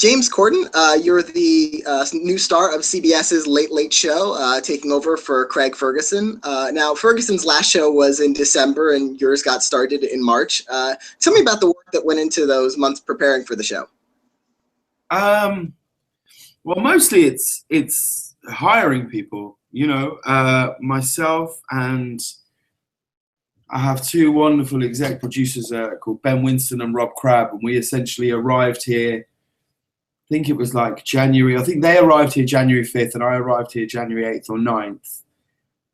James Corden, you're the new star of CBS's Late Late Show, taking over for Craig Ferguson. Now, Ferguson's last show was in December, and yours got started in March. Tell me about the work that went into those months preparing for the show. Well, mostly it's hiring people. You know, myself and I have two wonderful exec producers called Ben Winston and Rob Crabb, and we essentially arrived here. I think it was like January. I think they arrived here January 5th, and I arrived here January 8th or 9th.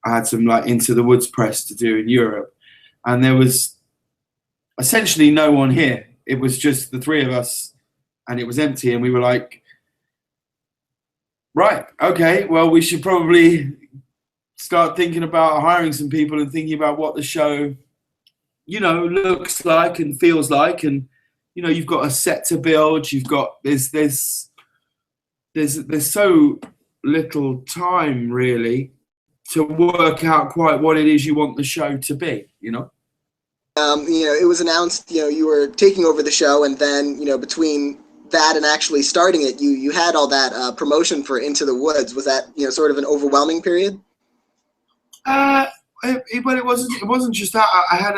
I had some like Into the Woods press to do in Europe, and there was essentially no one here. It was just the three of us, and it was empty. And we were like, right, okay, well, we should probably start thinking about hiring some people and thinking about what the show, you know, looks like and feels like. And you know, you've got a set to build. You've got there's so little time really to work out quite what it is you want the show to be. You know, it was announced, you were taking over the show, and then, between that and actually starting it, you had all that promotion for Into the Woods. Was that, sort of an overwhelming period? But it wasn't just that. I had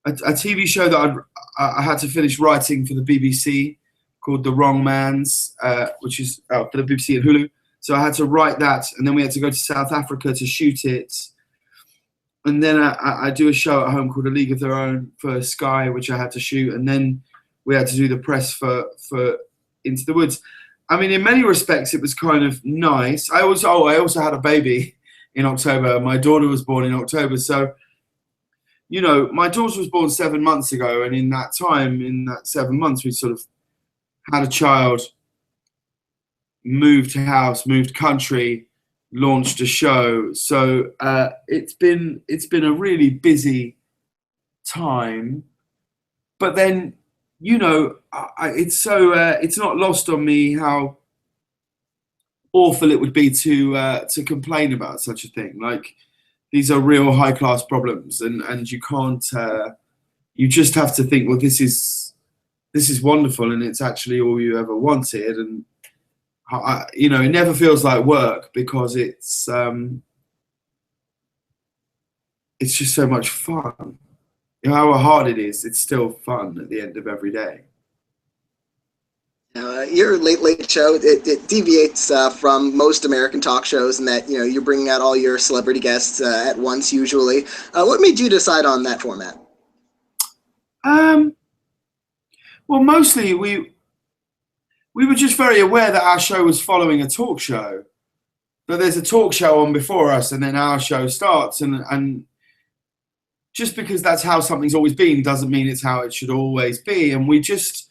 a TV show that I had to finish writing for the BBC called The Wrong Man's, which is for the BBC and Hulu. So I had to write that, and then we had to go to South Africa to shoot it. And then I do a show at home called A League of Their Own for Sky, which I had to shoot. And then we had to do the press for Into the Woods. I mean, in many respects, it was kind of nice. I also had a baby in October. My daughter was born in October. So, you know, my daughter was born 7 months ago. And in that time, in that 7 months, we sort of had a child, moved house, moved country, launched a show. So it's been a really busy time. But then, you know, it's not lost on me how awful it would be to complain about such a thing. Like, these are real high class problems, and you can't. You just have to think, well, this is wonderful, and it's actually all you ever wanted, and you know, it never feels like work because it's just so much fun. You know, however hard it is, it's still fun at the end of every day. Your Late Late Show, it deviates from most American talk shows in that, you're bringing out all your celebrity guests at once usually. What made you decide on that format? Well, mostly we were just very aware that our show was following a talk show. That there's a talk show on before us, and then our show starts, and just because that's how something's always been doesn't mean it's how it should always be. And we just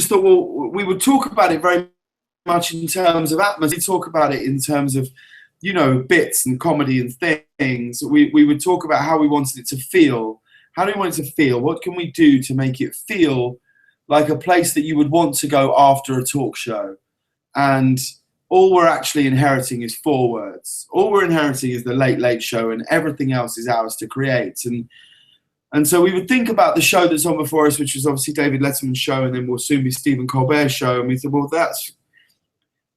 thought, well, we would talk about it very much in terms of atmosphere. We talk about it in terms of, you know, bits and comedy and things. We would talk about how we wanted it to feel. How do we want it to feel? What can we do to make it feel like a place that you would want to go after a talk show? And all we're actually inheriting is 4 words. All we're inheriting is the Late Late Show, and everything else is ours to create. And so we would think about the show that's on before us, which was obviously David Letterman's show, and then will soon be Stephen Colbert's show. And we thought, well,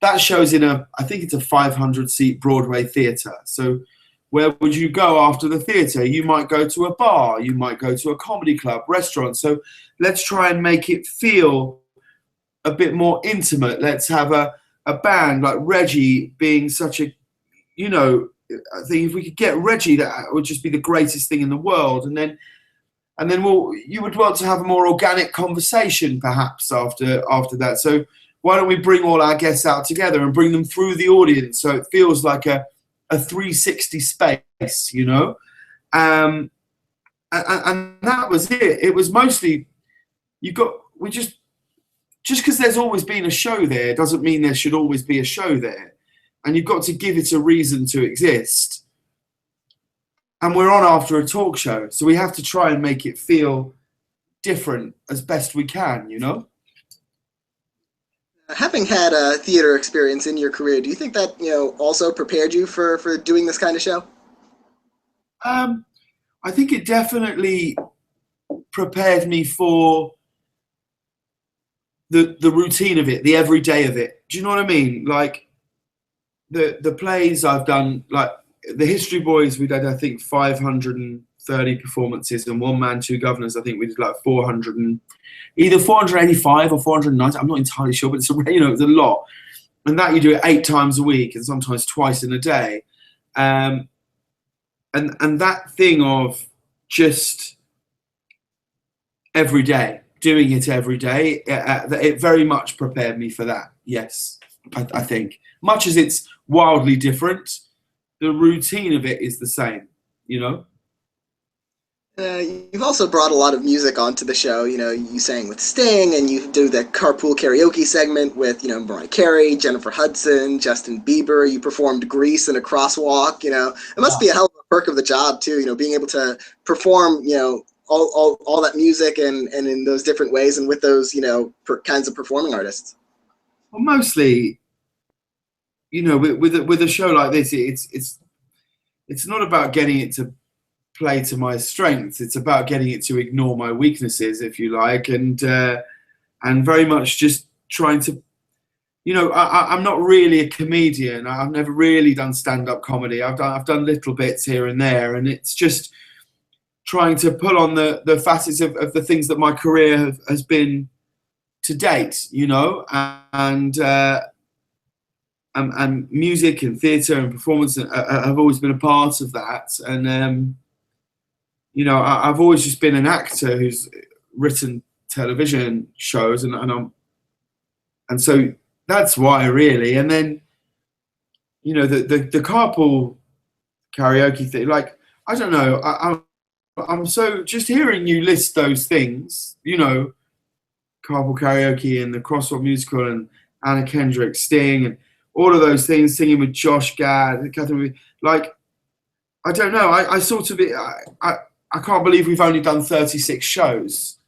that show's I think it's a 500-seat Broadway theatre. So where would you go after the theatre? You might go to a bar, you might go to a comedy club, restaurant. So let's try and make it feel a bit more intimate. Let's have a band like Reggie being such a, you know, I think if we could get Reggie, that would just be the greatest thing in the world. And then you would want to have a more organic conversation perhaps after that. So why don't we bring all our guests out together and bring them through the audience so it feels like a 360 space, you know? And that was it. It was mostly, just because there's always been a show there doesn't mean there should always be a show there. And you've got to give it a reason to exist. And we're on after a talk show, so we have to try and make it feel different as best we can, you know? Having had a theater experience in your career, do you think that, also prepared you for doing this kind of show? I think it definitely prepared me for the routine of it, the everyday of it. Do you know what I mean? Like the plays I've done, like the History Boys, we did I think 530 performances, and One Man, Two Governors, I think we did like 485 or 490. I'm not entirely sure, but it's it's a lot. And that you do it 8 times a week and sometimes twice in a day. And that thing of just every day, doing it every day, it very much prepared me for that. Yes, I think. Much as it's wildly different, the routine of it is the same, you know? You've also brought a lot of music onto the show. You sang with Sting, and you do the carpool karaoke segment with, Mariah Carey, Jennifer Hudson, Justin Bieber. You performed Grease in a crosswalk. It must be a hell of a perk of the job too. Being able to perform, all that music and in those different ways and with those, kinds of performing artists. Well, mostly, with a show like this, it's not about getting it to play to my strengths. It's about getting it to ignore my weaknesses, if you like, and very much just trying to, I'm not really a comedian. I've never really done stand-up comedy. I've done little bits here and there, and it's just trying to pull on the facets of the things that my career has been to date, and music and theatre and performance have always been a part of that, and I've always just been an actor who's written television shows, and so that's why, really. And then, the carpool karaoke thing, like, I don't know, I'm so, just hearing you list those things, carpool karaoke and the Crosswalk musical and Anna Kendrick, Sting, and all of those things, singing with Josh Gad, Catherine, like, I don't know, I sort of, I can't believe we've only done 36 shows.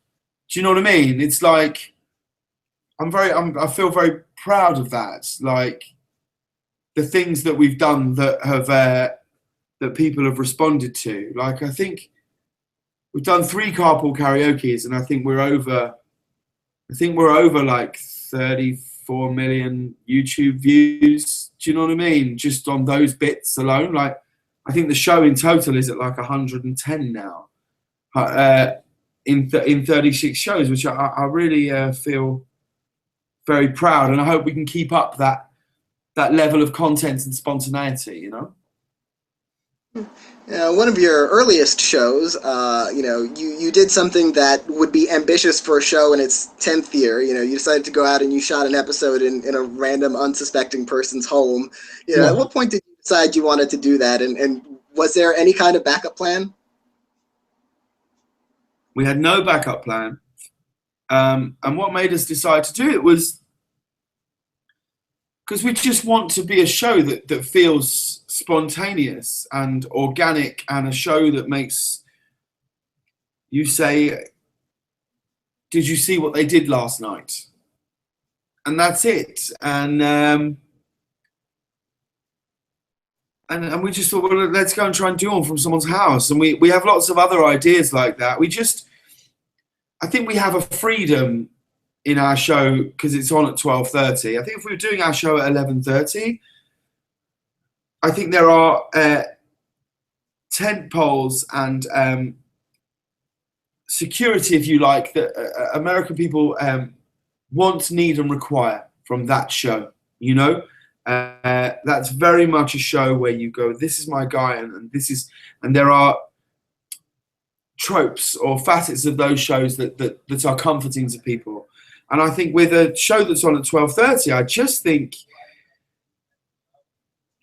Do you know what I mean? It's like, I feel very proud of that. Like, the things that we've done that have, that people have responded to. Like, I think we've done 3 carpool karaoke's, and I think we're over like 34 million YouTube views. Do you know what I mean? Just on those bits alone. Like, I think the show in total is at like 110 now, in 36 shows, which I really feel very proud, and I hope we can keep up that level of content and spontaneity. One of your earliest shows, you did something that would be ambitious for a show in its 10th year. You decided to go out and you shot an episode in a random, unsuspecting person's home. Yeah. At what point did you decide you wanted to do that, and was there any kind of backup plan? We had no backup plan, and what made us decide to do it was because we just want to be a show that feels spontaneous and organic, and a show that makes you say, did you see what they did last night? And that's it. And we just thought, well, let's go and try and do one from someone's house. And we have lots of other ideas like that. I think we have a freedom in our show because it's on at 12:30. I think if we were doing our show at 11:30, I think there are tent poles and security, if you like, that American people want, need, and require from that show. That's very much a show where you go, this is my guy, and there are tropes or facets of those shows that are comforting to people. And I think with a show that's on at 12:30, I just think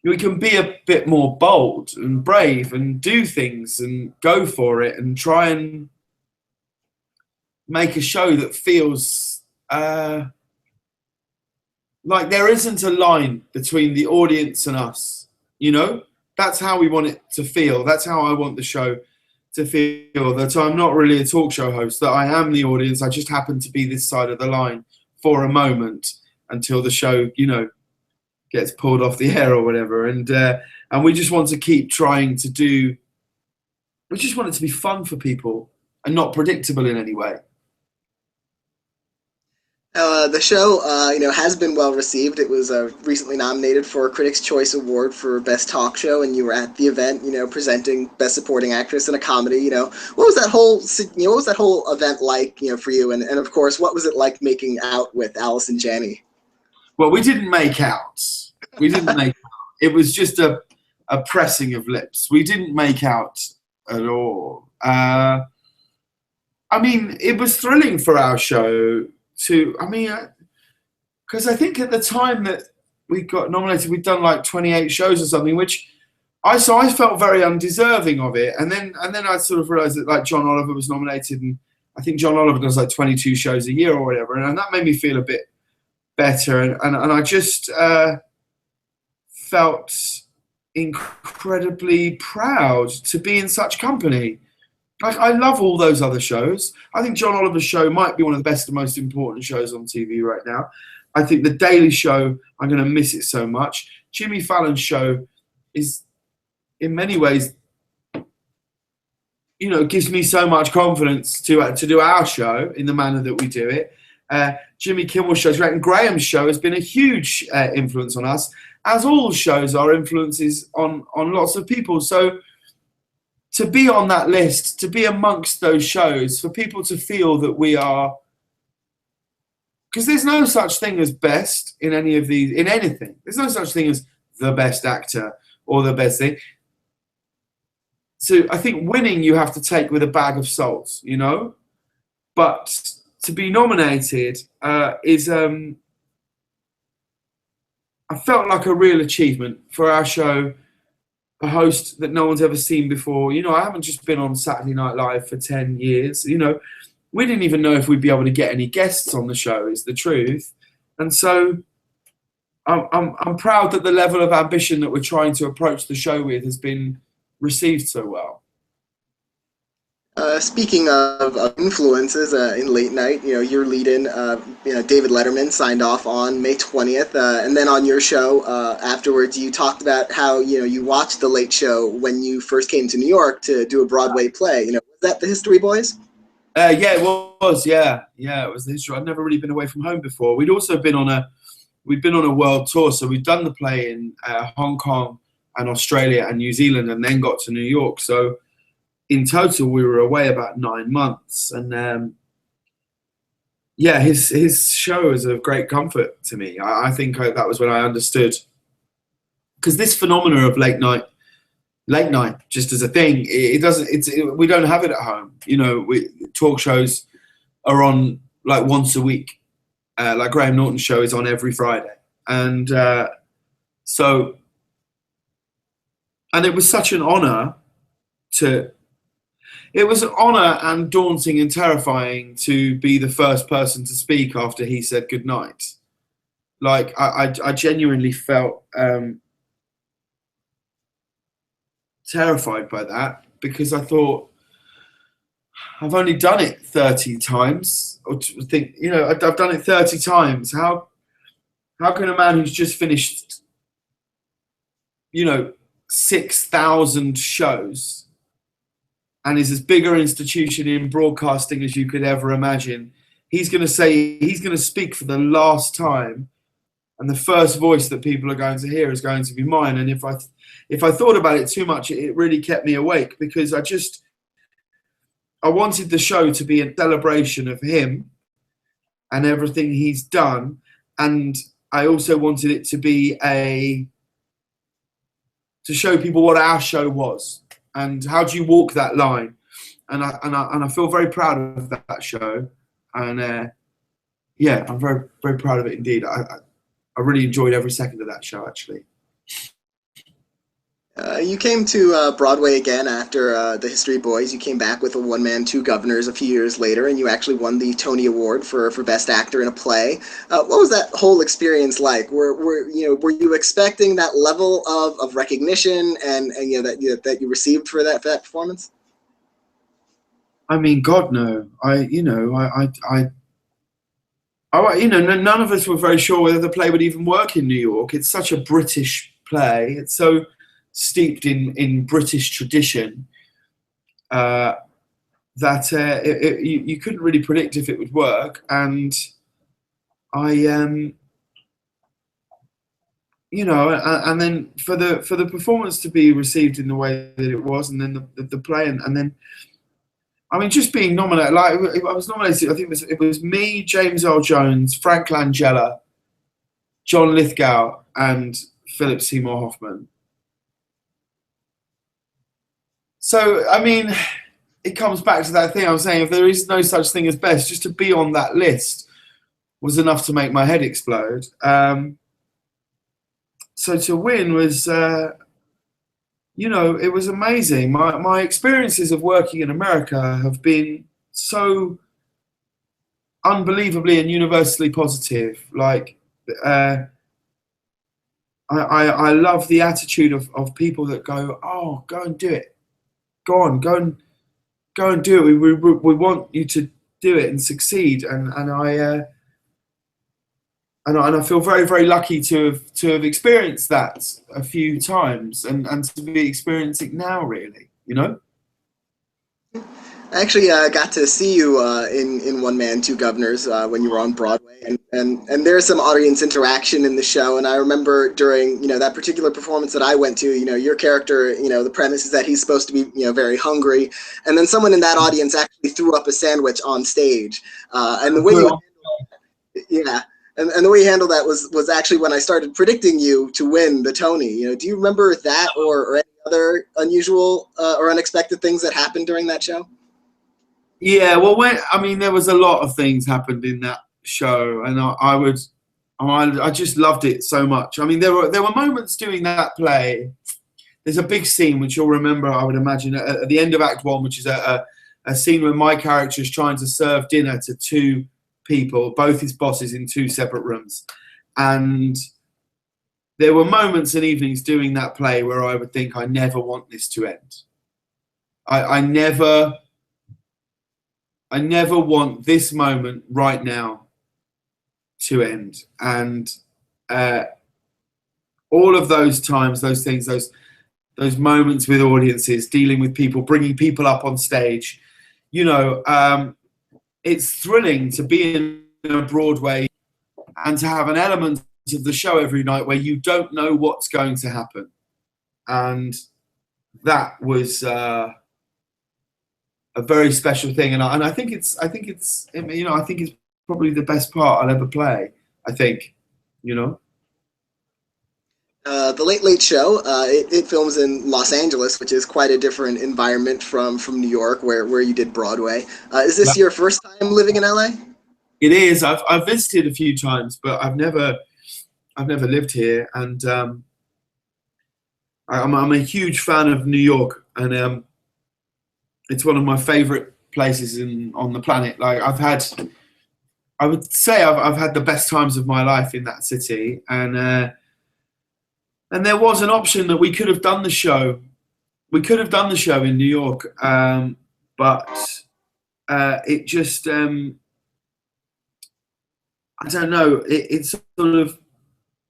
we can be a bit more bold and brave and do things and go for it and try and make a show that feels like there isn't a line between the audience and us. That's how we want it to feel. That's how I want the show to feel, that I'm not really a talk show host, that I am the audience. I just happen to be this side of the line for a moment until the show, gets pulled off the air or whatever. And we just want to keep trying to do, we just want it to be fun for people and not predictable in any way. The show, has been well received. It was recently nominated for a Critics' Choice Award for Best Talk Show, and you were at the event, presenting Best Supporting Actress in a Comedy. What was that whole event like, for you? And of course, what was it like making out with Allison Janney? Well, we didn't make out. We didn't make out. It was just a pressing of lips. We didn't make out at all. I mean, it was thrilling for our show because I think at the time that we got nominated, we'd done like 28 shows or something, which I felt very undeserving of it. And then I sort of realized that like John Oliver was nominated, and I think John Oliver does like 22 shows a year or whatever, and that made me feel a bit better. And I just felt incredibly proud to be in such company. Like, I love all those other shows. I think John Oliver's show might be one of the best and most important shows on TV right now. I think The Daily Show, I'm going to miss it so much. Jimmy Fallon's show is, in many ways, gives me so much confidence to do our show in the manner that we do it. Jimmy Kimmel's show is great, and Graham's show has been a huge influence on us, as all shows are influences on lots of people. So to be on that list, to be amongst those shows, for people to feel that we are, because there's no such thing as best in any of these, in anything. There's no such thing as the best actor or the best thing. So I think winning you have to take with a bag of salt, But to be nominated is, I felt like a real achievement for our show. A host that no one's ever seen before. I haven't just been on Saturday Night Live for 10 years. We didn't even know if we'd be able to get any guests on the show, is the truth. And so I'm proud that the level of ambition that we're trying to approach the show with has been received so well. Speaking of influences in late night, your lead-in, David Letterman signed off on May 20th, and then on your show afterwards, you talked about how you watched The Late Show when you first came to New York to do a Broadway play. Was that The History Boys? Yeah, it was. Yeah, it was The History. I'd never really been away from home before. We'd also been on a world tour, so we'd done the play in Hong Kong and Australia and New Zealand, and then got to New York. So in total, we were away about 9 months, and his show is of great comfort to me. I think that was when I understood, because this phenomena of late night, just as a thing, we don't have it at home. Talk shows are on like once a week. Like Graham Norton's show is on every Friday, and it was such an honor to. It was an honor and daunting and terrifying to be the first person to speak after he said goodnight. Like, I genuinely felt terrified by that, because I thought, I've only done it 30 times. Or I've done it 30 times. How can a man who's just finished, 6,000 shows, and is as big an institution in broadcasting as you could ever imagine, he's going to speak for the last time, and the first voice that people are going to hear is going to be mine. And if I thought about it too much, it really kept me awake, because I wanted the show to be a celebration of him and everything he's done, and I also wanted it to be to show people what our show was. And how do you walk that line? And I feel very proud of that show, and I'm very, very proud of it indeed. I really enjoyed every second of that show, actually. You came to Broadway again after The History Boys. You came back with a one-man, two governors a few years later, and you actually won the Tony Award for Best Actor in a Play. What was that whole experience like? Were you expecting that level of recognition and that you received for that performance? I mean, God, no. None of us were very sure whether the play would even work in New York. It's such a British play. It's so steeped in British tradition that you couldn't really predict if it would work. And I you know, and then for the performance to be received in the way that it was, and then the play, and then, I mean, just being nominated, like I was nominated, I think it was me, James Earl Jones, Frank Langella, John Lithgow, and Philip Seymour Hoffman. So, I mean, it comes back to that thing I was saying, if there is no such thing as best, just to be on that list was enough to make my head explode. So to win was, you know, it was amazing. My experiences of working in America have been so unbelievably and universally positive. Like, I love the attitude of people that go, oh, go and do it. Go on, go and do it. We want you to do it and succeed. And I feel very, very lucky to have experienced that a few times and to be experiencing now, really, you know? I actually got to see you in One Man, Two Governors when you were on Broadway, and there's some audience interaction in the show. And I remember during that particular performance that I went to, your character, the premise is that he's supposed to be very hungry, and then someone in that audience actually threw up a sandwich on stage, and the way and the way you handled that was actually when I started predicting you to win the Tony. Do you remember that or any other unusual or unexpected things that happened during that show? Yeah, well, there was a lot of things happened in that show, and I just loved it so much. I mean, there were moments doing that play. There's a big scene which you'll remember, I would imagine, at the end of Act 1, which is a scene where my character is trying to serve dinner to two people, both his bosses, in two separate rooms. And there were moments and evenings doing that play where I would think, I never want this to end. I never want this moment right now to end. And all of those times, those things, those moments with audiences, dealing with people, bringing people up on stage, it's thrilling to be in a Broadway and to have an element of the show every night where you don't know what's going to happen. And that was a very special thing, and I think it's probably the best part I'll ever play. I think, The Late Late Show, it films in Los Angeles, which is quite a different environment from New York, where you did Broadway. Is this your first time living in LA? It is. I've visited a few times, but I've never lived here, and I'm a huge fan of New York, and it's one of my favorite places on the planet. Like, I would say I've had the best times of my life in that city, and there was an option that we could have done the show. We could have done the show in New York, but it just, I don't know. It's sort of,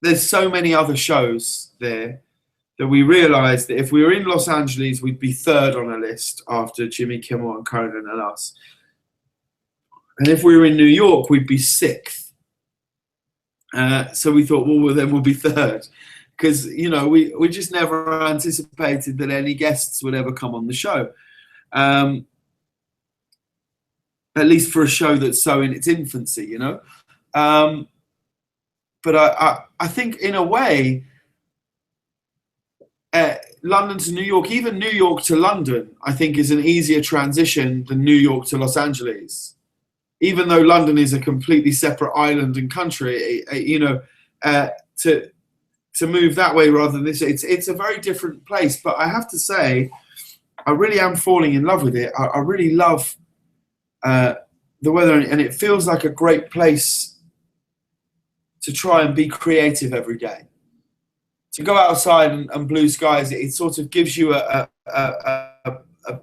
there's so many other shows there that we realized that if we were in Los Angeles, we'd be third on a list after Jimmy Kimmel and Corden and us. And if we were in New York, we'd be sixth. So we thought, well, then we'll be third. Because, we just never anticipated that any guests would ever come on the show. At least for a show that's so in its infancy, But I think, in a way, London to New York, even New York to London, I think is an easier transition than New York to Los Angeles. Even though London is a completely separate island and country, to move that way rather than this, it's a very different place. But I have to say, I really am falling in love with it. I really love the weather, and it feels like a great place to try and be creative every day. To go outside and blue skies, it sort of gives you a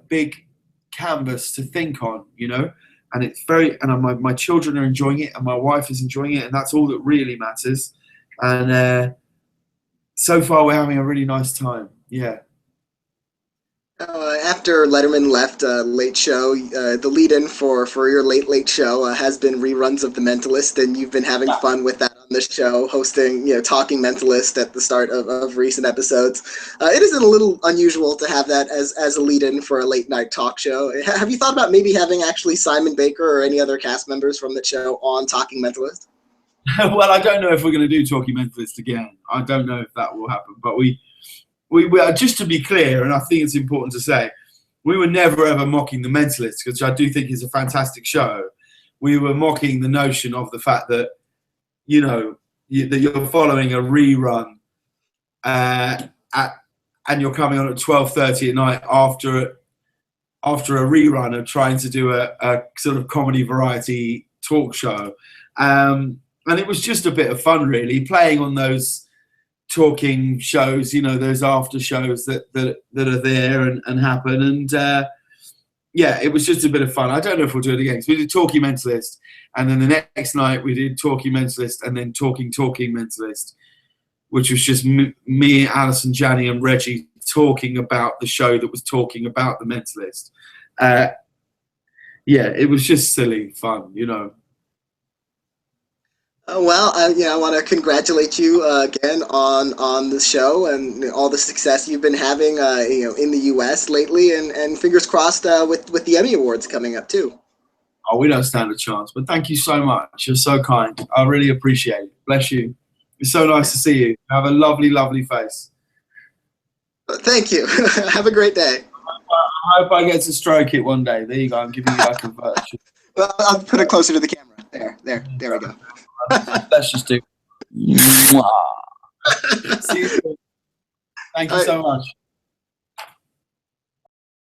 big canvas to think on, and it's and my children are enjoying it, and my wife is enjoying it, and that's all that really matters. And so far, we're having a really nice time. Yeah. After after Letterman left Late Show, the lead-in for your Late Show has been reruns of The Mentalist, and you've been having fun with that on the show, hosting, Talking Mentalist at the start of recent episodes. It is a little unusual to have that as a lead-in for a late-night talk show. Have you thought about maybe having actually Simon Baker or any other cast members from the show on Talking Mentalist? Well, I don't know if we're going to do Talking Mentalist again. I don't know if that will happen, but we just to be clear, and I think it's important to say, we were never ever mocking The Mentalist, because I do think it's a fantastic show. We were mocking the notion of the fact that, that you're following a rerun, and you're coming on at 12:30 at night after a rerun of trying to do a sort of comedy variety talk show. And it was just a bit of fun, really, playing on those talking shows, those after shows that are there and happen. And it was just a bit of fun. I don't know if we'll do it again. So we did Talking Mentalist, and then the next night we did Talking Mentalist, and then Talking Mentalist, which was just me, Alison, Janny, and Reggie talking about the show that was talking about The Mentalist. It was just silly fun, Well, I want to congratulate you again on the show and all the success you've been having, in the U.S. lately, and fingers crossed with the Emmy Awards coming up too. Oh, we don't stand a chance, but thank you so much. You're so kind. I really appreciate it. Bless you. It's so nice to see you. You have a lovely, lovely face. Thank you. Have a great day. I hope I get to stroke it one day. There you go. I'm giving you like a virtue. Well, I'll put it closer to the camera. There we go. Let's just do. See you soon. Thank you so much.